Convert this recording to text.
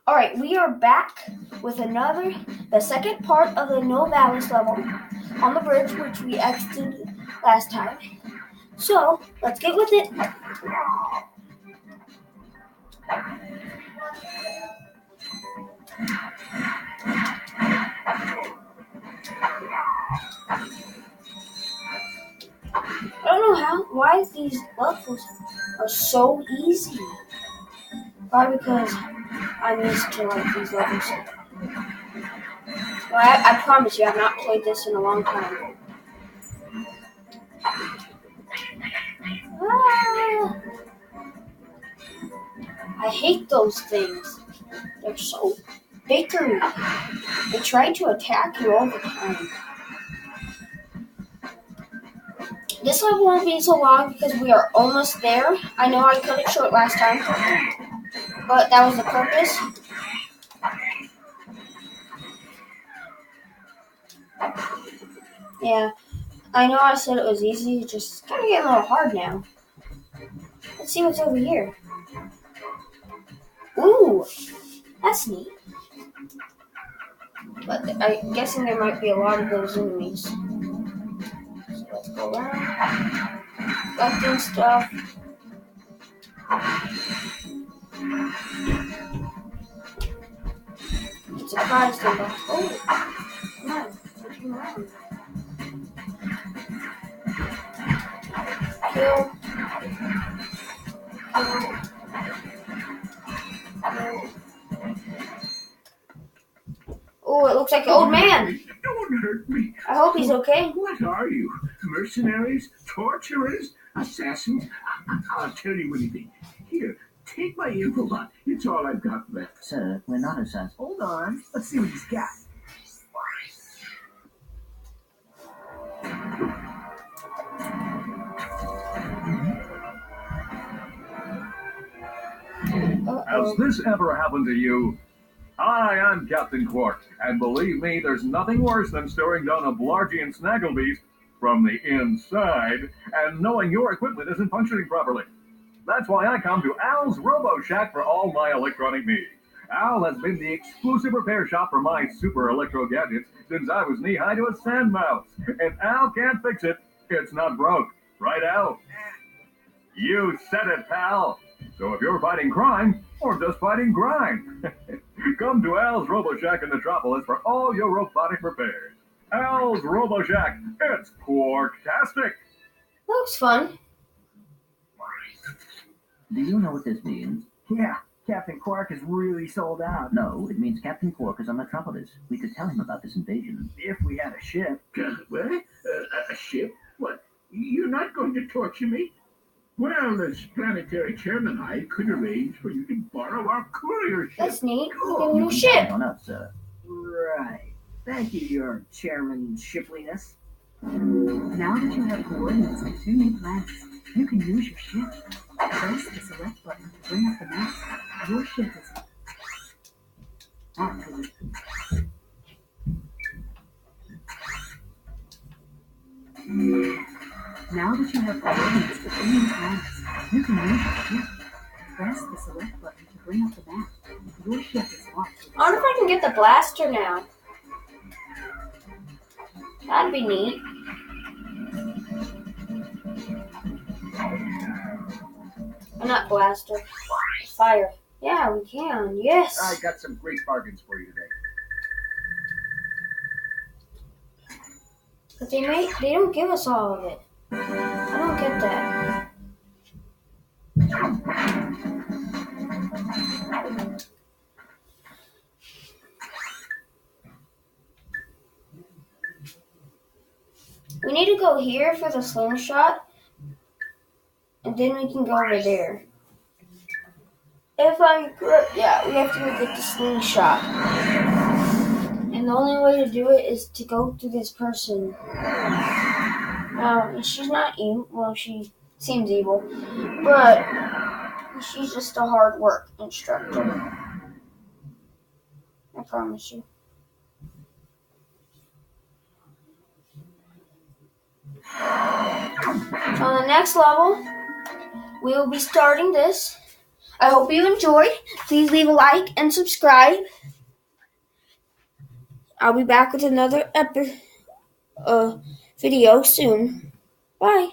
Alright, we are back with the second part of the Novalis level on the bridge, which we exited last time. So, let's get with it. I don't know why these levels are so easy. Probably because I'm used to these levels. Well, I promise you, I've not played this in a long time. Ah, I hate those things. They're so bickery. They try to attack you all the time. This level won't be so long because we are almost there. I know I cut it short last time, but that was the purpose. Yeah, I know I said it was easy, it's just kind of getting a little hard now. Let's see what's over here. Ooh, that's neat. But I'm guessing there might be a lot of those enemies. So let's go around, collecting stuff. It's a prize thing. Oh, come on, turn around. Kill. Oh, it looks like an old man. Don't hurt me. I hope he's okay. What are you? Mercenaries? Torturers? Assassins? I'll tell you anything. Here, take my infobot. It's all I've got left. Sir, we're not assassins. Hold on. Let's see what he's got. Has this ever happened to you? Hi, I'm Captain Quark, and believe me, there's nothing worse than staring down a Blargian snagglebeast from the inside and knowing your equipment isn't functioning properly. That's why I come to Al's Robo Shack for all my electronic needs. Al has been the exclusive repair shop for my super electro gadgets since I was knee-high to a sand mouse. If Al can't fix it, it's not broke. Right, Al? You said it, pal. So if you're fighting crime, or just fighting grind, come to Al's Robo Shack in Metropolis for all your robotic repairs. Al's Robo Shack, it's Quarktastic. Looks fun. Do you know what this means? Yeah, Captain Quark is really sold out. No, it means Captain Quark is on Metropolis. We could tell him about this invasion. If we had a ship. What? A ship? What? You're not going to torture me? Well, as planetary chairman, I could arrange for you to borrow our courier ship. That's neat. Cool. A new ship. On us, sir. Right. Thank you, your chairmanshipliness. Now that you have coordinates and 2 new planets, you can use your ship. Press the select button to bring up the map. Your ship is active. Now that you have coordinates for 3 new planets, you can use your ship. Press the select button to bring up the map. Your ship is locked. I wonder if I can get the blaster now. That'd be neat. Not blaster. Fire. Yeah, we can. Yes. I got some great bargains for you today. But they don't give us all of it. I don't get that. We need to go here for the slingshot, and then we can go over there. If I'm correct, yeah, we have to go get the slingshot. And the only way to do it is to go to this person. She's not evil. Well, she seems evil. But she's just a hard work instructor. I promise you. On the next level, we will be starting this. I hope you enjoyed. Please leave a like and subscribe. I'll be back with another video soon. Bye.